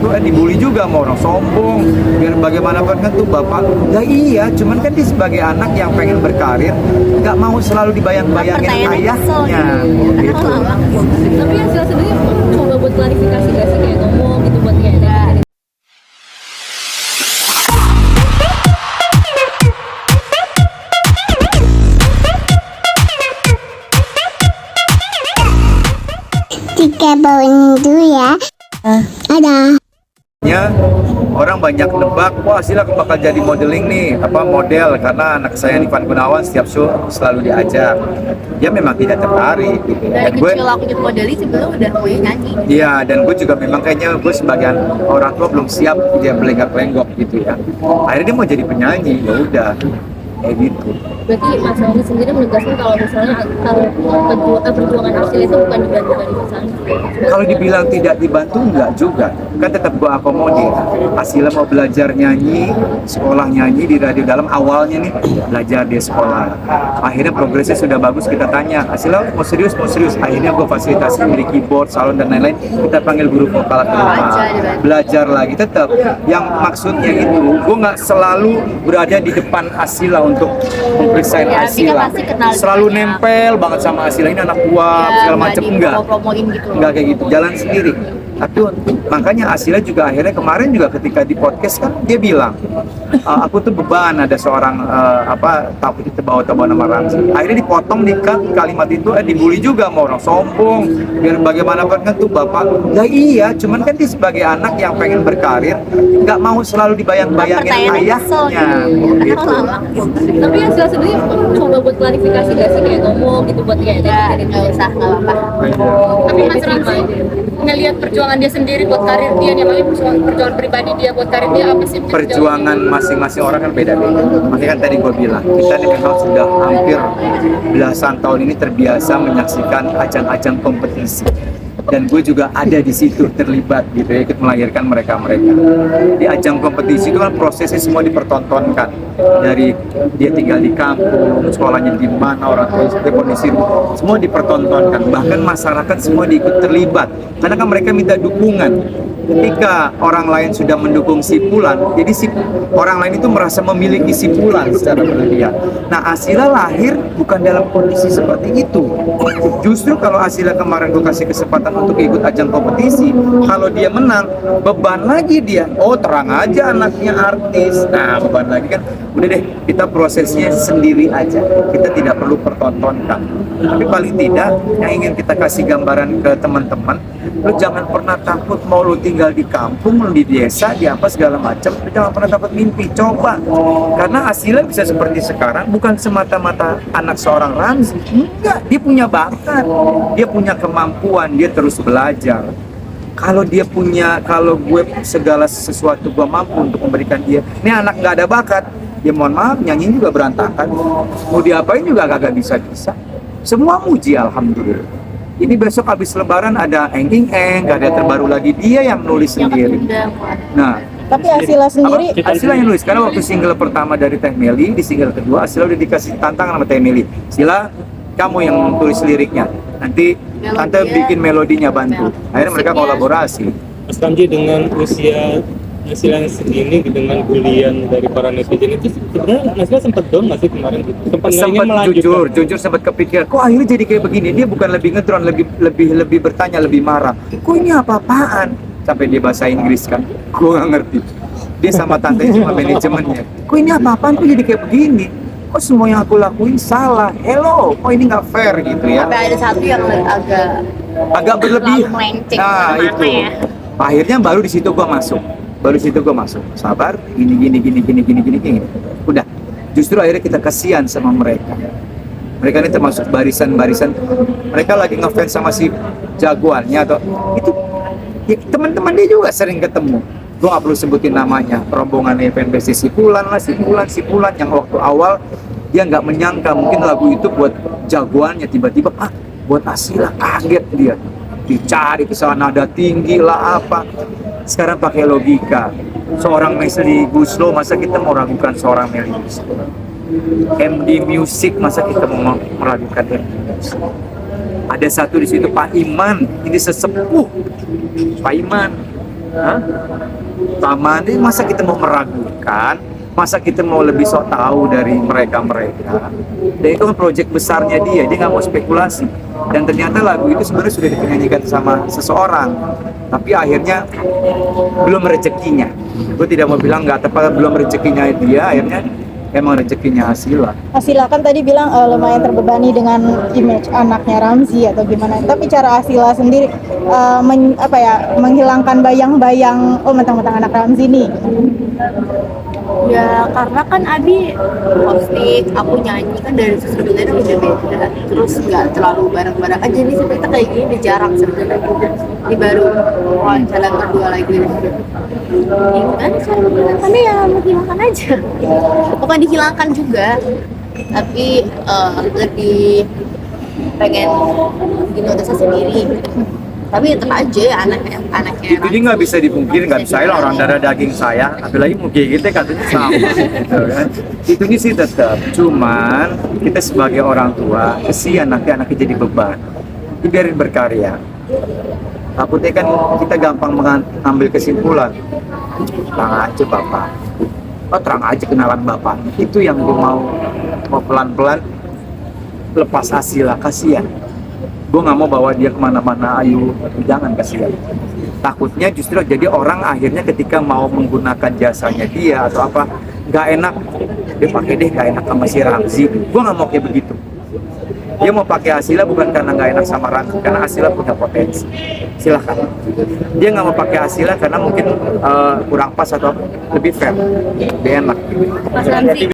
itu dibully juga sama orang sombong, biar bagaimanapun kan tuh bapak. Ya iya, cuman kan dia sebagai anak yang pengen berkarir, nggak mau selalu dibayang-bayangin ayahnya gitu. Tapi hasil sendiri coba buat klarifikasi gak sih, kayak ngomong gitu buat kayak Tiga bawang dulu ya. Ada. Ya, orang banyak nebak, wah Sila bakal jadi modeling nih, model, karena anak saya Ivan Gunawan setiap show selalu diajak. Dia memang tidak tertarik gitu. dari kecil aku ikut modeling sebelum udah mau nyanyi. Iya, dan gue juga memang kayaknya gue sebagai orang tua belum siap dia belenggak-belenggok gitu ya. Akhirnya dia mau jadi penyanyi, ya udah kayak gitu. Berarti Mas Roni sendiri menegaskan kalau misalnya perjuangan Arsil itu bukan dibantu dari misalnya. Kalau dibilang tidak dibantu, enggak juga. Kan tetap gue akomodir. Asila mau belajar nyanyi, sekolah nyanyi di Radio Dalam, awalnya nih belajar di sekolah. Akhirnya progresnya sudah bagus, kita tanya, Asila mau serius? Akhirnya gue fasilitasi beli keyboard, salon dan lain-lain. Kita panggil guru vokal ke rumah. Belajar lagi, tetap. Yang maksudnya itu, gue nggak selalu berada di depan Asila untuk memperiksa Asila. Selalu nempel banget sama Asila, ini anak gua, segala macam, enggak. Enggak kayak gitu, jalan sendiri. Tapi makanya Asila juga akhirnya kemarin juga ketika di podcast kan dia bilang, aku tuh beban, ada seorang takut terbawa-bawa nama Ramzi. Akhirnya dipotong di kalimat itu, dibully juga sama orang sombong, biar bagaimanapun kan tuh bapak. Ya iya, cuman kan dia sebagai anak yang pengen berkarir, nggak mau selalu dibayang-bayangin ayahnya gitu. Tapi hasil sendiri coba buat klarifikasi gak sih, kayak ngomong gitu buat kayak dari nggak usah, nggak apa-apa. Tapi Mas Ramzi ngelihat perjuangan dia sendiri buat karir dia, namanya perjuangan pribadi dia buat karir dia, apa sih perjuangan masing-masing orang kan beda-beda. Makanya kan tadi gue bilang, kita ini memang sudah hampir belasan tahun ini terbiasa menyaksikan ajang-ajang kompetisi. Dan gue juga ada di situ terlibat gitu ya, ikut melahirkan mereka. Di ajang kompetisi itu kan prosesnya semua dipertontonkan, dari dia tinggal di kampung, sekolahnya di mana, orang tua seperti kondisi, semua dipertontonkan. Bahkan masyarakat semua diikut terlibat, karena kan mereka minta dukungan. Ketika orang lain sudah mendukung si Fulan, jadi si orang lain itu merasa memiliki si Fulan secara berlebihan. Nah, Asila lahir bukan dalam kondisi seperti itu. Justru kalau Asila kemarin gue kasih kesempatan untuk ikut ajang kompetisi, kalau dia menang, beban lagi dia. Oh, terang aja anaknya artis. Nah, beban lagi kan. Udah deh, kita prosesnya sendiri aja. Kita tidak perlu pertontonkan. Tapi paling tidak, yang ingin kita kasih gambaran ke teman-teman, lu jangan pernah takut mau lu tinggal di kampung, di desa, di apa segala macam. Lu jangan pernah takut mimpi, coba. Karena Asila bisa seperti sekarang bukan semata-mata anak seorang Ramzi. Enggak, dia punya bakat, dia punya kemampuan, dia terus belajar. Kalau gue segala sesuatu gue mampu untuk memberikan dia. Ini anak nggak ada bakat, ya mohon maaf, nyanyi juga berantakan. Mau diapain juga kagak bisa. Semua muji, alhamdulillah. Ini besok habis lebaran ada Eng, gak ada terbaru lagi, dia yang nulis sendiri. Nah, tapi Asila sendiri, Asila yang nulis, karena waktu single pertama dari Teh Meli, di single kedua Asila udah dikasih tantangan sama Teh Meli. Sila, kamu yang tulis liriknya, nanti Tante bikin melodinya, bantu. Akhirnya mereka kolaborasi. Mas Ramzi, dengan usia Asila yang segini dengan bulian dari para netizen itu sebenarnya Asila sempat down nggak sih kemarin? Sempat jujur sempat kepikir, kok akhirnya jadi kayak begini. Dia bukan lebih ngedron, lebih bertanya, lebih marah. Kok ini apa-apaan? Sampai dia bahasa Inggris kan, gue nggak ngerti. Dia sama tantenya sama manajemennya. Kok ini apa-apaan? Kok jadi kayak begini? Kok semua yang aku lakuin salah? Hello, kok ini nggak fair gitu ya? Sampai ada satu yang agak berlebih. Nah itu. Ya? Akhirnya baru di situ gue masuk. Sabar, gini. Udah, justru akhirnya kita kasihan sama mereka. Mereka ini termasuk barisan. Mereka lagi ngefans sama si jagoannya atau itu. Ya, teman-teman dia juga sering ketemu. Gue gak perlu sebutin namanya. Rombongannya fanbase si Fulan yang waktu awal dia nggak menyangka mungkin lagu itu buat jagoannya, tiba-tiba buat Asila, kaget dia. Dicari kesana nada tinggi lah apa. Sekarang pakai logika, seorang Mesli Guslo masa kita mau ragukan seorang Meli Guslo? MD Music masa kita mau meragukan MD Music? Ada satu di situ Pak Iman, ini sesepuh Pak Iman. Hah? Sama nih, masa kita mau meragukan, masa kita mau lebih sok tahu dari mereka. Dan itu kan proyek besarnya dia nggak mau spekulasi. Dan ternyata lagu itu sebenarnya sudah dinyanyikan sama seseorang, tapi akhirnya belum rezekinya. Gue tidak mau bilang nggak tepat, belum rezekinya dia, akhirnya emang rezekinya Asila. Asila kan tadi bilang lumayan terbebani dengan image anaknya Ramzy atau gimana. Tapi cara Asila sendiri menghilangkan bayang-bayang mentang-mentang anak Ramzy nih. Ya karena kan Abi posting aku nyanyi kan dari sebenarnya udah beda, terus nggak terlalu bareng-bareng aja nih sebenarnya kayak gini udah jarang sebenarnya. Ini baru wawancara kedua lagi. Kan karena ya menghilangkan aja, bukan dihilangkan juga, tapi lebih pengen dinotisasi sendiri. Tapi tetap aja anaknya Itu dia nggak bisa dipungkiri, nggak bisa lah orang darah daging saya, apalagi mungkin kita katanya sama, gitu kan. Itu nih sih tetap, cuman kita sebagai orang tua kesian nanti anaknya jadi beban. Biarin berkarya. Takutnya kan kita gampang mengambil kesimpulan. Terang aja bapak, terang aja kenalan bapak. Itu yang gue mau pelan-pelan lepas Asila, kasihan. Gue nggak mau bawa dia kemana-mana, ayo jangan, kasihan. Takutnya justru jadi orang akhirnya ketika mau menggunakan jasanya dia atau apa nggak enak, dia pakai deh nggak enak sama si Ramzy. Gue nggak mau kayak begitu. Dia mau pakai Asila bukan karena nggak enak sama Ramzy, karena Asila punya potensi. Silahkan. Dia nggak mau pakai Asila karena mungkin kurang pas atau lebih fair, lebih enak. Mas Ramzy